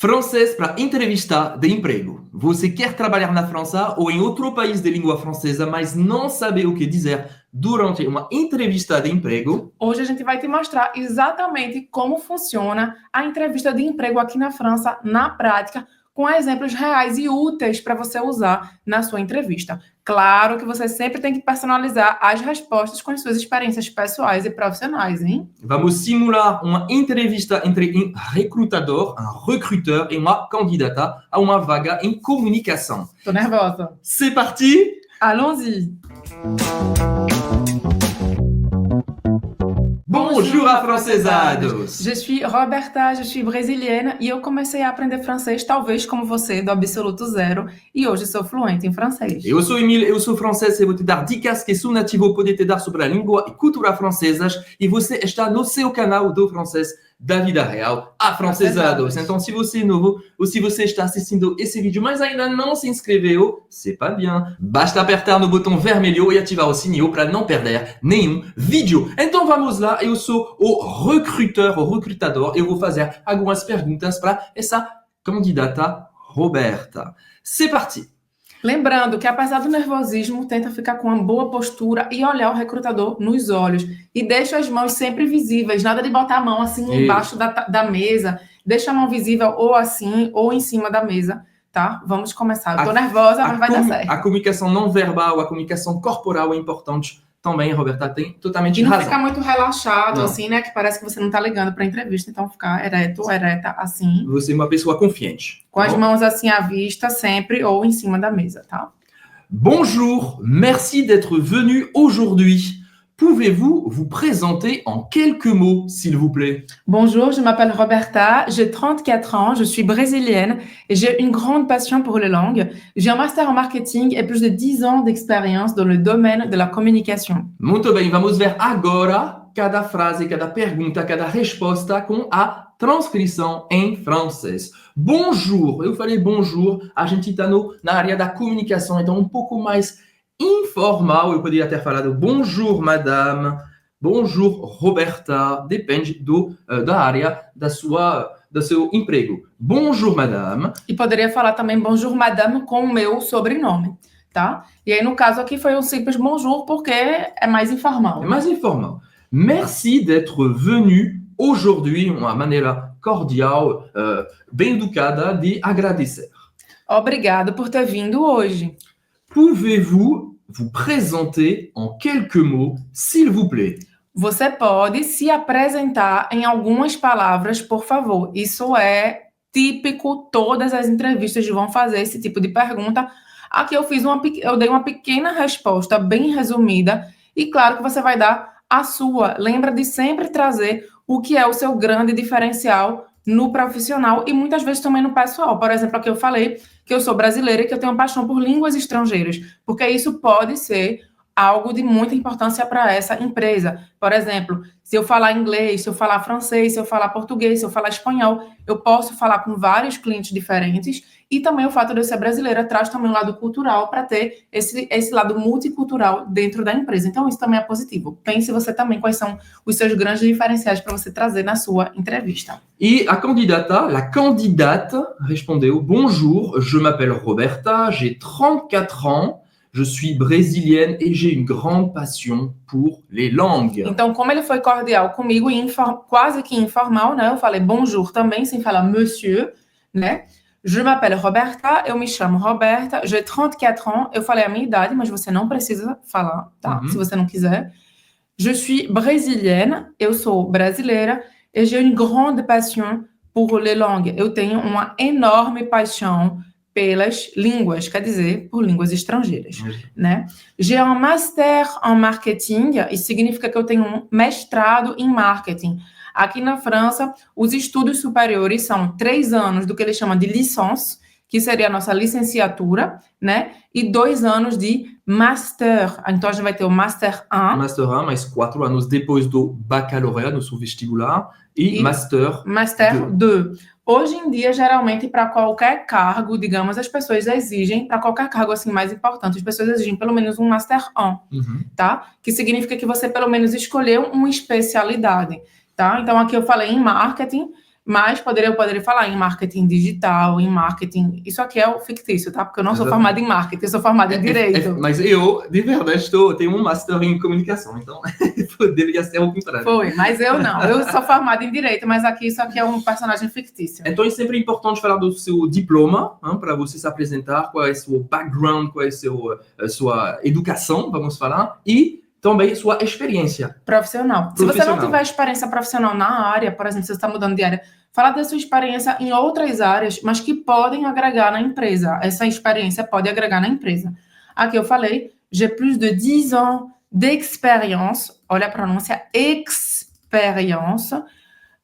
Francês para entrevista de emprego. Você quer trabalhar na França ou em outro país de língua francesa, mas não sabe o que dizer durante uma entrevista de emprego? Hoje a gente vai te mostrar exatamente como funciona a entrevista de emprego aqui na França, na prática, com exemplos reais e úteis para você usar na sua entrevista. Claro que você sempre tem que personalizar as respostas com as suas experiências pessoais e profissionais, hein? Vamos simular uma entrevista entre um recrutador e uma candidata a uma vaga em comunicação. Tô nervosa. C'est parti? Allons-y! Bonjour, afrancesados! Je suis Roberta, je suis brésilienne e eu comecei a aprender francês, talvez como você, do absoluto zero, e hoje sou fluente em francês. Eu sou Emile, eu sou francês e vou te dar dicas que sou nativo pode te dar sobre a língua e cultura francesas e você está no seu canal do francês da vida real, Afrancesados. Então, se você é novo ou se você está assistindo esse vídeo, mas ainda não se inscreveu, c'est pas bien. Basta apertar no botão vermelho e ativar o sininho para não perder nenhum vídeo. Então, vamos lá. Eu sou o recrutador. Eu vou fazer algumas perguntas para essa candidata Roberta. C'est parti. Lembrando que, apesar do nervosismo, tenta ficar com uma boa postura e olhar o recrutador nos olhos. E deixa as mãos sempre visíveis, nada de botar a mão assim embaixo da mesa. Deixa a mão visível ou assim, ou em cima da mesa, tá? Vamos começar. Eu tô nervosa, mas vai dar certo. A comunicação não verbal, a comunicação corporal é importante também, Roberta, tem totalmente razão. E não ficar muito relaxado, assim, né? Que parece que você não tá ligando pra entrevista, então ficar ereta, assim. Você é uma pessoa confiante. Com as mãos assim à vista, sempre, ou em cima da mesa, tá? Bonjour, merci d'être venu aujourd'hui. Pouvez-vous vous présenter en quelques mots, s'il vous plaît? Bonjour, je m'appelle Roberta, j'ai 34 ans, je suis brésilienne et j'ai une grande passion pour les langues. J'ai un master en marketing et plus de 10 ans d'expérience dans le domaine de la communication. Muito bem, vamos ver agora cada frase, cada pergunta, cada resposta com a transcrição em francês. Bonjour, eu falei bonjour, a gente está na área da comunicação, então um pouco mais informal, eu poderia ter falado bonjour, madame, bonjour, Roberta, depende da área do seu emprego. Bonjour, madame. E poderia falar também bonjour, madame, com o meu sobrenome, tá? E aí, no caso aqui, foi um simples bonjour, porque é mais informal. É mais informal. Merci d'être venu aujourd'hui, uma maneira cordial, bem educada de agradecer. Obrigado por ter vindo hoje. Pouvez-vous vous présenter en quelques mots, s'il vous plaît? Você pode se apresentar em algumas palavras, por favor. Isso é típico, todas as entrevistas vão fazer esse tipo de pergunta. Aqui eu dei uma pequena resposta, bem resumida, e claro que você vai dar a sua. Lembra de sempre trazer o que é o seu grande diferencial no profissional e muitas vezes também no pessoal. Por exemplo, aqui eu falei que eu sou brasileira e que eu tenho paixão por línguas estrangeiras, porque isso pode ser algo de muita importância para essa empresa. Por exemplo, se eu falar inglês, se eu falar francês, se eu falar português, se eu falar espanhol, eu posso falar com vários clientes diferentes e também o fato de eu ser brasileira traz também um lado cultural para ter esse lado multicultural dentro da empresa. Então, isso também é positivo. Pense você também quais são os seus grandes diferenciais para você trazer na sua entrevista. E a candidata respondeu: Bonjour, je m'appelle Roberta, j'ai 34 ans. Je suis brésilienne et j'ai une grande passion pour les langues. Então, como ele foi cordial comigo e quase que informal, né? Eu falei bonjour também, sem falar monsieur, né? Je m'appelle Roberta, eu me chamo Roberta, j'ai 34 ans, eu falei a minha idade, mas você não precisa falar, tá? Se você não quiser. Je suis brésilienne, eu sou brasileira, et j'ai une grande passion pour les langues. Eu tenho uma enorme paixão pelas línguas, quer dizer, por línguas estrangeiras, né? J'ai un master en marketing, isso significa que eu tenho um mestrado em marketing. Aqui na França, os estudos superiores são 3 anos do que eles chamam de licence, que seria a nossa licenciatura, né? E 2 anos de master. Então, a gente vai ter o Master 1. Master 1, mais 4 anos depois do baccalauréat, no seu vestibular, e Master 2. Hoje em dia, geralmente, para qualquer cargo, digamos, as pessoas exigem, para qualquer cargo assim mais importante, as pessoas exigem pelo menos um Master 1, tá? Que significa que você pelo menos escolheu uma especialidade, tá? Então, aqui eu falei em marketing, mas eu poderia falar em marketing digital, em marketing... Isso aqui é o fictício, tá? Porque eu não sou Exatamente. formada em marketing, eu sou formada em direito. Mas eu, de verdade, tenho um master em comunicação, então poderia ser o contrário. Foi, mas eu não. Eu sou formada em direito, mas isso aqui é um personagem fictício. Então, é sempre importante falar do seu diploma, para você se apresentar, qual é o seu background, qual é a sua educação, vamos falar, e também sua experiência profissional. Se você não tiver experiência profissional na área, por exemplo, se você está mudando de área, fala da sua experiência em outras áreas, mas que podem agregar na empresa. Essa experiência pode agregar na empresa. Aqui eu falei, j'ai plus de 10 ans d'expérience, olha a pronúncia, expérience,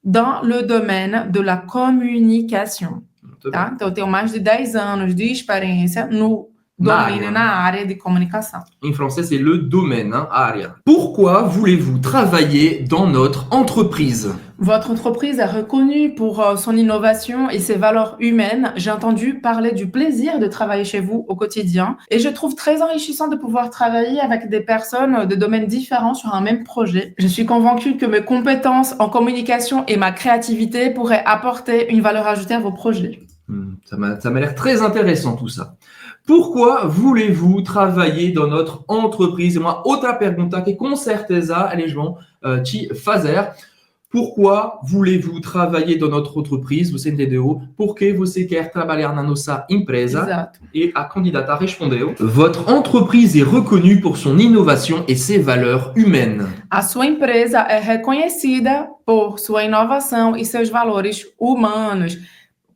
dans le domaine de la communication. Tá? Então, eu tenho mais de 10 anos de experiência no domínio na área de comunicação. En français, c'est le domaine, área. Pourquoi voulez-vous travailler dans notre entreprise? Votre entreprise est reconnue pour son innovation et ses valeurs humaines. J'ai entendu parler du plaisir de travailler chez vous au quotidien et je trouve très enrichissant de pouvoir travailler avec des personnes de domaines différents sur un même projet. Je suis convaincue que mes compétences en communication et ma créativité pourraient apporter une valeur ajoutée à vos projets. Ça m'a l'air très intéressant tout ça. Pourquoi voulez-vous travailler dans notre entreprise? E uma outra pergunta que com certeza eles vão te fazer. Pourquoi voulez-vous travailler dans notre entreprise? Você entendeu? Por que você quer trabalhar na nossa empresa? Exato. E a candidata respondeu: Votre entreprise est reconnue pour son innovation et ses valeurs humaines. A sua empresa é reconhecida por sua inovação e seus valores humanos.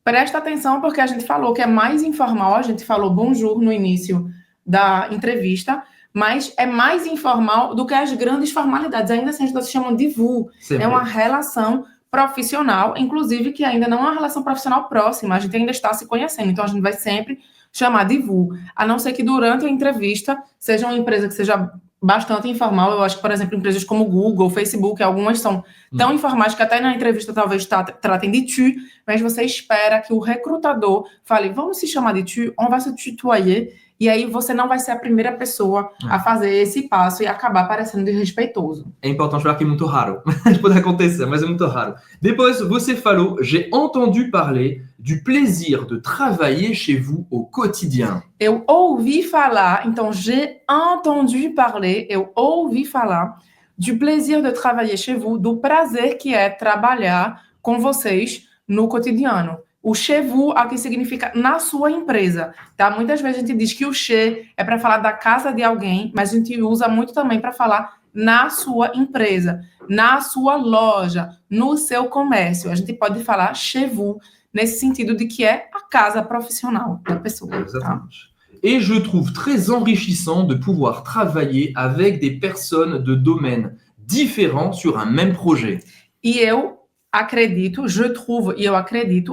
Presta atenção porque a gente falou que é mais informal, a gente falou bonjour no início da entrevista, mas é mais informal do que as grandes formalidades. Ainda assim, a gente se chama de vous. Sempre. É uma relação profissional, inclusive que ainda não é uma relação profissional próxima, a gente ainda está se conhecendo, então a gente vai sempre chamar de vous, a não ser que durante a entrevista seja uma empresa que seja bastante informal. Eu acho que, por exemplo, empresas como Google, Facebook, algumas são tão informais que até na entrevista talvez tratem de tu, mas você espera que o recrutador fale, vamos se chamar de tu, on va se tutoyer, e aí você não vai ser a primeira pessoa a fazer esse passo e acabar parecendo desrespeitoso. É importante falar que é muito raro. Pode acontecer, mas é muito raro. Depois, você falou, j'ai entendu parler du plaisir de travailler chez vous au quotidien. Eu ouvi falar, então j'ai entendu parler, eu ouvi falar du plaisir de travailler chez vous, do prazer que é trabalhar com vocês no cotidiano. O chez vous aqui significa na sua empresa, tá? Muitas vezes a gente diz que o chez é para falar da casa de alguém, mas a gente usa muito também para falar na sua empresa, na sua loja, no seu comércio. A gente pode falar chez vous nesse sentido de que é a casa profissional da pessoa. Exatamente. Et je trouve très enrichissant de pouvoir travailler avec des personnes de domaines différents sur un même projet. E eu acredito,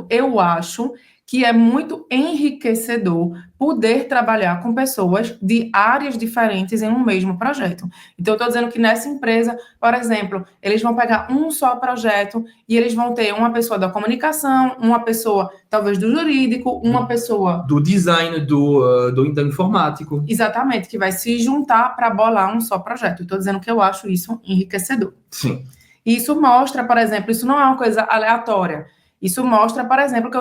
eu acho que é muito enriquecedor poder trabalhar com pessoas de áreas diferentes em um mesmo projeto. Então, eu estou dizendo que nessa empresa, por exemplo, eles vão pegar um só projeto e eles vão ter uma pessoa da comunicação, uma pessoa, talvez, do jurídico, uma pessoa... Do design, do informático. Exatamente, que vai se juntar para bolar um só projeto. Estou dizendo que eu acho isso enriquecedor. Sim. Isso mostra, por exemplo, isso não é uma coisa aleatória. Isso mostra, por exemplo, que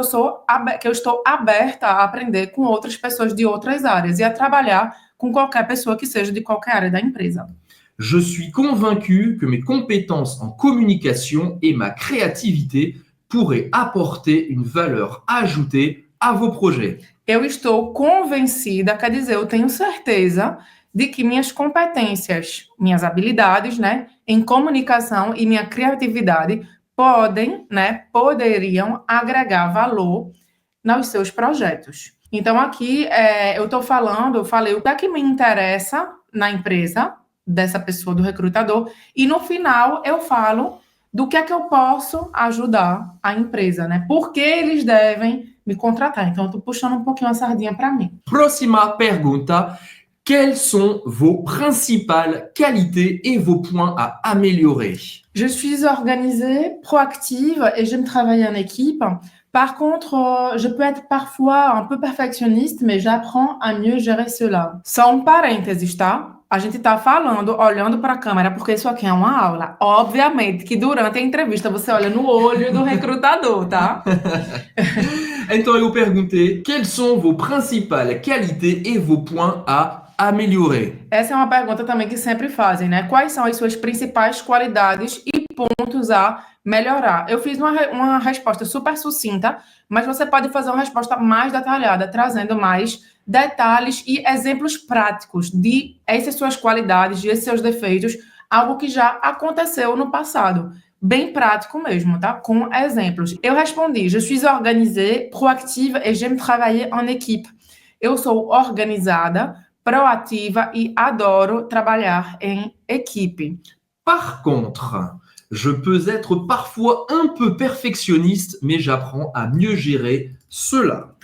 eu estou aberta a aprender com outras pessoas de outras áreas e a trabalhar com qualquer pessoa que seja de qualquer área da empresa. Je suis convaincu que mes compétences en communication et ma créativité pourraient apporter une valeur ajoutée à vos projets. Eu estou convencida, quer dizer, eu tenho certeza de que minhas competências, minhas habilidades, né, em comunicação e minha criatividade poderiam agregar valor nos seus projetos. Então, aqui, eu falei o que é que me interessa na empresa dessa pessoa, do recrutador, e no final eu falo do que é que eu posso ajudar a empresa, né? Por que eles devem me contratar. Então, eu estou puxando um pouquinho a sardinha para mim. Próxima pergunta. Quelles sont vos principales qualités et vos points à améliorer? Je suis organisée, proactive et j'aime travailler en équipe. Par contre, je peux être parfois un peu perfectionniste, mais j'apprends à mieux gérer cela. Só um parênteses, tá? a gente está falando, olhando para a câmera, porque isso aqui é uma aula. Obviamente que durante a entrevista você olha no olho do recrutador, tá? Então, eu perguntei, quelles sont vos principales qualités et vos points à améliorer? Essa é uma pergunta também que sempre fazem, né? Quais são as suas principais qualidades e pontos a melhorar? Eu fiz uma resposta super sucinta, mas você pode fazer uma resposta mais detalhada, trazendo mais detalhes e exemplos práticos de essas suas qualidades, de esses seus defeitos, algo que já aconteceu no passado. Bem prático mesmo, tá? Com exemplos. Eu respondi, je suis organisée, proactive et j'aime travailler en équipe. Eu sou organizada, proativa e adoro trabalhar em equipe. Par contre, je peux être parfois un peu perfectionniste, mais j'apprends à mieux gérer cela.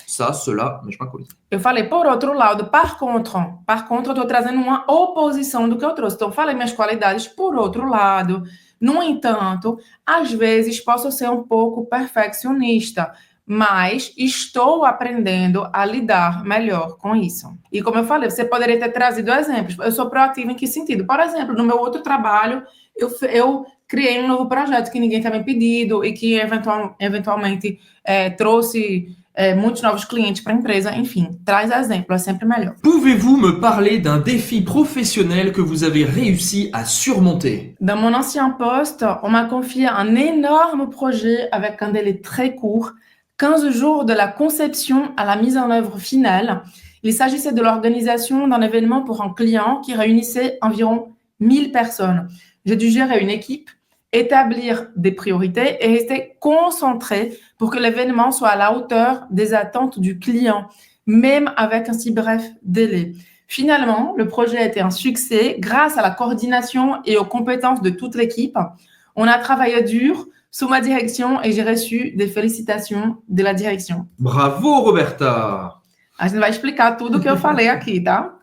Ça, cela, mesma coisa. Eu falei, por outro lado, par contre, eu estou trazendo uma oposição do que eu trouxe. Então, eu falei minhas qualidades por outro lado. No entanto, às vezes posso ser um pouco perfeccionista, mas estou aprendendo a lidar melhor com isso. E como eu falei, você poderia ter trazido exemplos. Eu sou proativa em que sentido? Por exemplo, no meu outro trabalho, eu criei um novo projeto que ninguém tinha me pedido e que eventualmente trouxe muitos novos clientes para a empresa. Enfim, traz exemplo, é sempre melhor. Pouvez-vous me parler d'un défi professionnel que vous avez réussi à surmonter? Dans mon ancien poste, on m'a confié un énorme projet avec un délai très court, 15 jours de la conception à la mise en œuvre finale. Il s'agissait de l'organisation d'un événement pour un client qui réunissait environ 1000 personnes. J'ai dû gérer une équipe, établir des priorités et rester concentré pour que l'événement soit à la hauteur des attentes du client, même avec un si bref délai. Finalement, le projet a été un succès grâce à la coordination et aux compétences de toute l'équipe. On a travaillé dur sous ma direction et j'ai reçu des félicitations de la direction. Bravo, Roberta! A gente vai explicar tudo o que eu falei aqui, tá?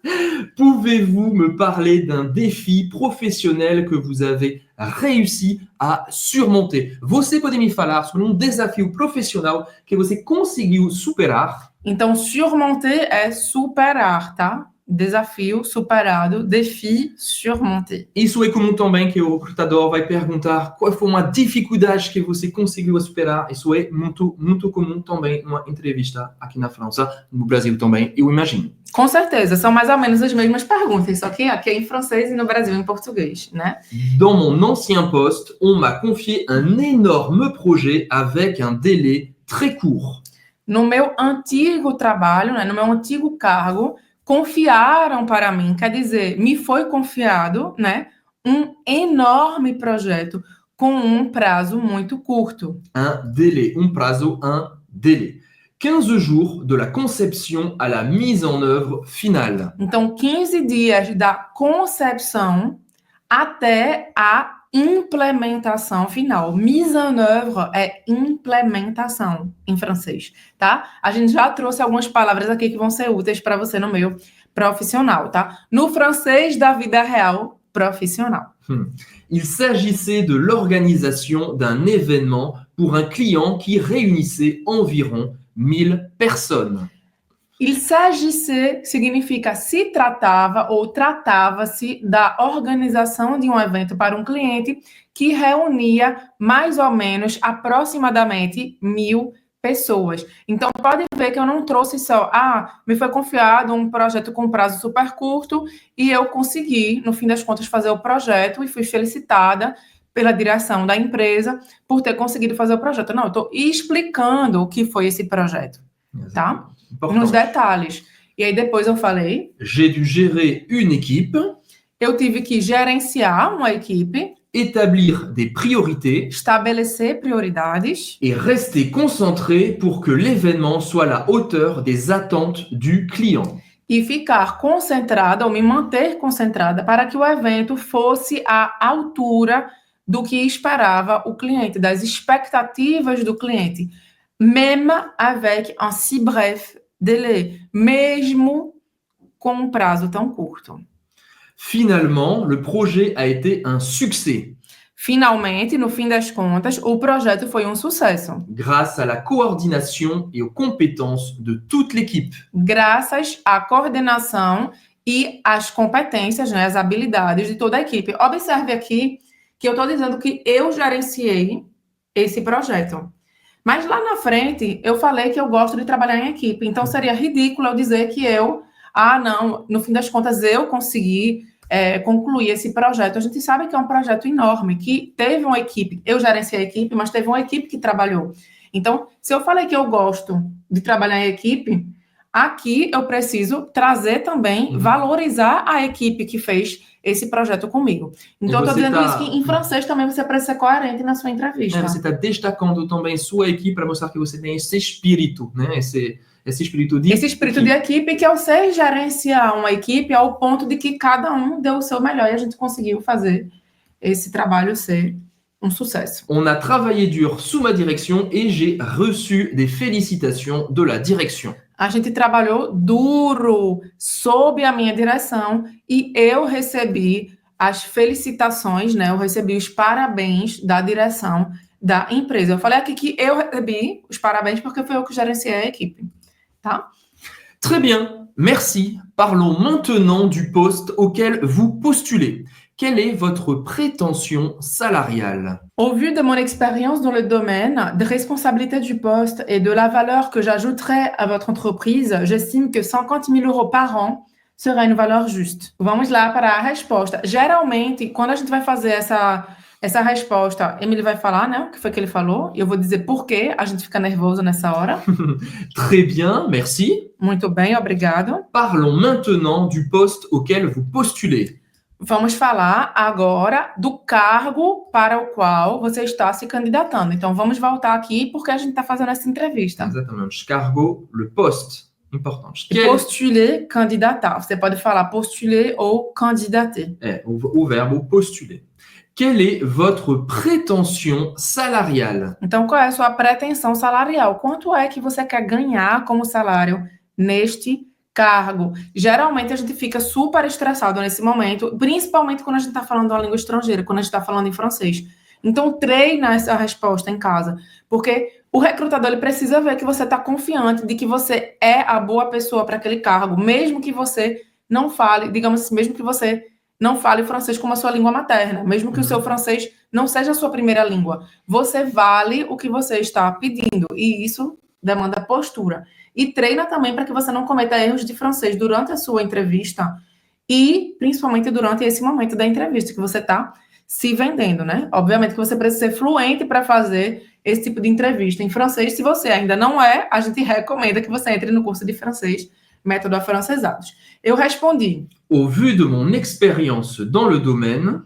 Pouvez-vous me parler d'un défi professionnel que vous avez réussi a surmonter? Você pode me falar sobre um desafio profissional que você conseguiu superar? Então, surmonter é superar, tá? Desafio superado, défi surmonter. Isso é comum também que o recrutador vai perguntar qual foi uma dificuldade que você conseguiu superar. Isso é muito comum também numa entrevista aqui na França, no Brasil também, eu imagino. Com certeza, são mais ou menos as mesmas perguntas, só que aqui é em francês e no Brasil em português, né? Dans mon ancien poste, on m'a confié un énorme projet avec un délai très court. No meu antigo trabalho, né, no meu antigo cargo, confiaram para mim, quer dizer, me foi confiado, né, um enorme projeto com um prazo muito curto. Un délai, um prazo, un délai. 15 jours de la conception à la mise en œuvre finale. Então, 15 dias da concepção até a implementação final. Mise en œuvre é implementação em francês, tá? A gente já trouxe algumas palavras aqui que vão ser úteis para você no meio profissional, tá? No francês da vida real profissional. Il s'agissait de l'organisation d'un événement pour un client qui réunissait environ 1000 personnes. Il s'agissait significa se tratava ou tratava-se da organização de um evento para um cliente que reunia mais ou menos aproximadamente 1000 pessoas. Então, pode ver que eu não trouxe só, me foi confiado um projeto com prazo super curto e eu consegui, no fim das contas, fazer o projeto e fui felicitada pela direção da empresa por ter conseguido fazer o projeto. Não, eu estou explicando o que foi esse projeto, tá? Important. Nos detalhes. E aí depois eu falei... J'ai dû gérer une équipe. Eu tive que gerenciar uma equipe. Établir des priorités. Estabelecer prioridades. Et rester concentré pour que l'événement soit à la hauteur des attentes du client. E ficar concentrada, ou me manter concentrada, para que o evento fosse à altura do que esperava o cliente, das expectativas do cliente. Même avec un si bref délai, mesmo com um prazo tão curto. Finalement, le projet a été un succès. Finalmente, no fim das contas, o projeto foi um sucesso. Grâce à la coordination et aux compétences de toute l'équipe. Graças à coordenação e as competências, né, as habilidades de toda a equipe. Observe aqui que eu estou dizendo que eu gerenciei esse projeto. Mas lá na frente, eu falei que eu gosto de trabalhar em equipe. Então, seria ridículo eu dizer que não, no fim das contas, eu consegui concluir esse projeto. A gente sabe que é um projeto enorme, que teve uma equipe, eu gerenciei a equipe, mas teve uma equipe que trabalhou. Então, se eu falei que eu gosto de trabalhar em equipe, aqui eu preciso trazer também, valorizar a equipe que fez esse projeto comigo. Então, eu estou dizendo isso que em francês também você precisa ser coerente na sua entrevista. Você está destacando também sua equipe para mostrar que você tem esse espírito, né? Esse espírito de equipe, que ao ser gerenciar uma equipe, ao ponto de que cada um deu o seu melhor e a gente conseguiu fazer esse trabalho ser um sucesso. On a travaillé dur sous ma direction et j'ai reçu des félicitations de la direction. A gente trabalhou duro sob a minha direção e eu recebi as felicitações, né? Eu recebi os parabéns da direção da empresa. Eu falei aqui que eu recebi os parabéns porque foi eu que gerenciei a equipe, tá? Très bien, merci. Parlons maintenant du poste auquel vous postulez. Quelle est votre prétention salariale? Au vu de mon expérience dans le domaine, des responsabilités du poste et de la valeur que j'ajouterais à votre entreprise, j'estime que 50 000 euros par an serait une valeur juste. Vamos lá para a resposta. Geralmente, quando a gente vai fazer essa resposta, Emily vai falar, né? O que foi que ele falou? E eu vou dizer por quê. A gente fica nervoso nessa hora. Très bien, merci. Muito bem, obrigado. Parlons maintenant du poste auquel vous postulez. Vamos falar agora do cargo para o qual você está se candidatando. Então, vamos voltar aqui porque a gente está fazendo essa entrevista. Exatamente. Cargo, le poste. Importante. Postuler, candidatar. Você pode falar postuler ou candidater. O verbo postuler. Quelle est votre prétention salariale? Então, qual é a sua pretensão salarial? Quanto é que você quer ganhar como salário neste cargo? Geralmente, a gente fica super estressado nesse momento, principalmente quando a gente está falando uma língua estrangeira, quando a gente está falando em francês. Então, treina essa resposta em casa, porque o recrutador ele precisa ver que você está confiante de que você é a boa pessoa para aquele cargo, mesmo que você não fale, digamos assim, mesmo que você não fale francês como a sua língua materna, mesmo que o seu francês não seja a sua primeira língua. Você vale o que você está pedindo, e isso demanda postura. E treina também para que você não cometa erros de francês durante a sua entrevista e, principalmente, durante esse momento da entrevista, que você está se vendendo, né? Obviamente que você precisa ser fluente para fazer esse tipo de entrevista em francês. Se você ainda não é, a gente recomenda que você entre no curso de francês, Método Afrancesados. Eu respondi. Au vu de mon expérience dans le domaine,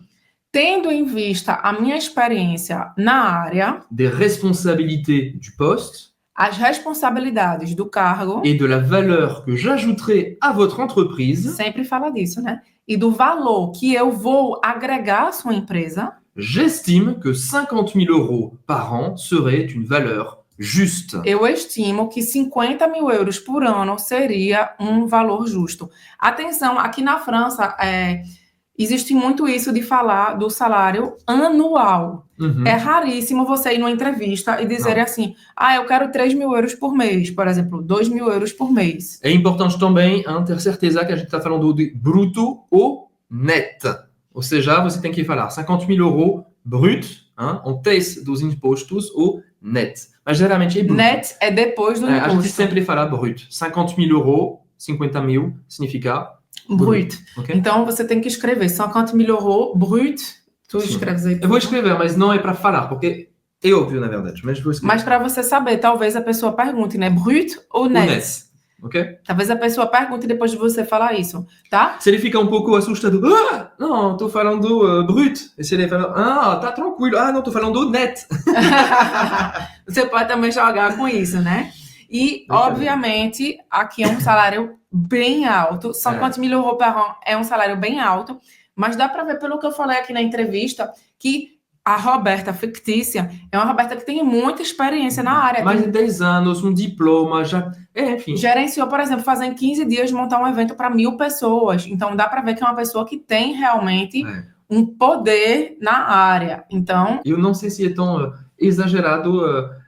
tendo em vista a minha experiência na área, des responsabilités du poste, as responsabilidades do cargo et de la valeur que j'ajouterai à votre entreprise, sempre fala disso, né? E do valor que eu vou agregar à sua empresa, j'estime que 50 000 euros par an serait une valeur juste. Eu estimo que 50 mil euros por ano seria um valor justo. Atenção, aqui na França, existe muito isso de falar do salário anual. É raríssimo você ir numa entrevista e dizer assim, eu quero 3 mil euros por mês, por exemplo, 2 mil euros por mês. É importante também ter certeza que a gente está falando de bruto ou net. Ou seja, você tem que falar 50 mil euros brut, antes dos impostos, ou net. Mas geralmente é bruto. Net é depois do imposto. A gente sempre fala brut. 50 mil euros, 50 mil, significa brut. Okay? Então, você tem que escrever 50 mil euros brut. Tu escreves aí. Eu vou escrever, mas não é para falar, porque é óbvio, na verdade. Mas para você saber, talvez a pessoa pergunte, né? Brut ou net? Ou net. Okay? Talvez a pessoa pergunte depois de você falar isso, tá? Se ele fica um pouco assustado, não, estou falando brut. E se ele fala, tá tranquilo, não, estou falando net. Você pode também jogar com isso, né? E, obviamente, aqui é um salário bem alto. 50 mil euros par an é um salário bem alto. Mas dá para ver, pelo que eu falei aqui na entrevista, que a Roberta fictícia é uma Roberta que tem muita experiência na área. Mais de 10 anos, um diploma, enfim. Gerenciou, por exemplo, fazer em 15 dias montar um evento para 1.000 pessoas. Então, dá para ver que é uma pessoa que tem realmente um poder na área. Então, eu não sei se é tão exagerado,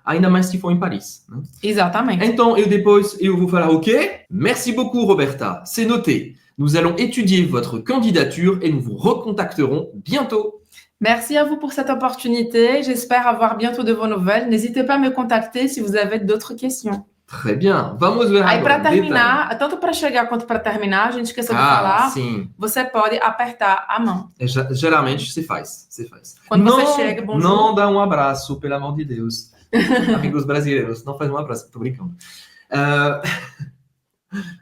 ainda mais se for em Paris. Né? Exatamente. Então, depois eu vou falar o quê? Merci beaucoup, Roberta. C'est noté. Nous allons étudier votre candidature et nous vous recontacterons bientôt. Merci à vous pour cette opportunité. J'espère avoir bientôt de vos nouvelles. N'hésitez pas à me contacter se vous avez d'autres questions. Très bien. Vamos ver Aí, para agora. terminar, tanto para chegar quanto para terminar, a gente esqueceu de falar, Sim. você pode apertar a mão. Geralmente você faz. Quando você chega, bonjour. Não dá um abraço, pelo amor de Deus. Amigos brasileiros, não faz um abraço. Tô brincando.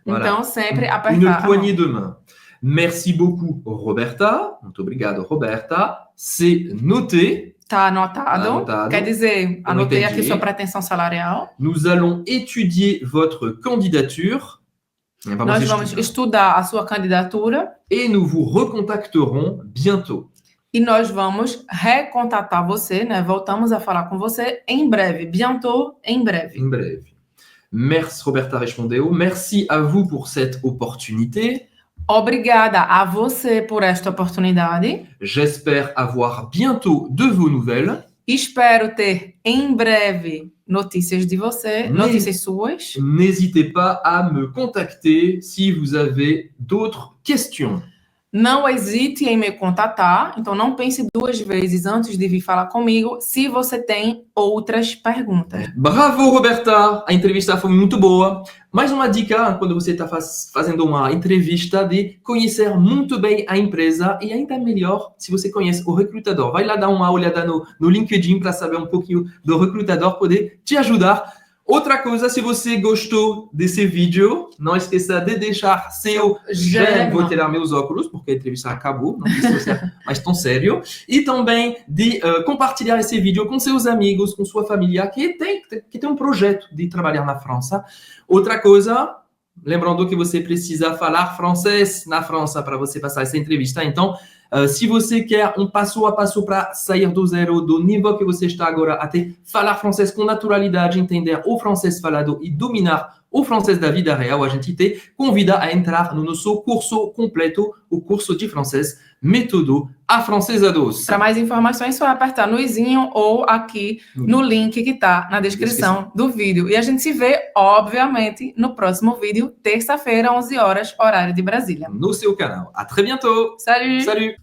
Então, sempre apertar Une a mão. poignée de main. Merci beaucoup, Roberta. Muito obrigado, Roberta. C'est noté. Tá anotado. Quer dizer, anotei aqui sua pretensão salarial. Nous allons étudier votre candidature. Nós vamos estudar a sua candidatura. Et nous vous recontacterons bientôt. E nós vamos recontatar você, né? Voltamos a falar com você em breve. Bientôt, em breve. Em breve. Merci, Roberta respondeu. Merci à vous pour cette opportunité. Obrigada a você por esta oportunidade. J'espère avoir bientôt de vos nouvelles. Espero ter em breve notícias de você, notícias suas. N'hésitez pas à me contacter si vous avez d'autres questions. Não hesite em me contatar, então não pense duas vezes antes de vir falar comigo se você tem outras perguntas. Bravo, Roberta! A entrevista foi muito boa. Mais uma dica quando você está fazendo uma entrevista de conhecer muito bem a empresa e ainda melhor se você conhece o recrutador. Vai lá dar uma olhada no LinkedIn para saber um pouquinho do recrutador, poder te ajudar. Outra coisa, se você gostou desse vídeo, não esqueça de deixar seu joinha. Vou tirar meus óculos, porque a entrevista acabou, não sei se você é mais tão sério. E também de compartilhar esse vídeo com seus amigos, com sua família, que tem um projeto de trabalhar na França. Outra coisa, lembrando que você precisa falar francês na França para você passar essa entrevista. Então, se você quer um passo a passo para sair do zero, do nível que você está agora, até falar francês com naturalidade, entender o francês falado e dominar o francês da vida real, a gente te convida a entrar no nosso curso completo, o curso de francês Método Afrancesados. Para mais informações, só apertar no izinho ou aqui no link que está na descrição do vídeo. E a gente se vê, obviamente, no próximo vídeo, terça-feira, 11 horas, horário de Brasília. No seu canal. À très bientôt. Salut! Salut!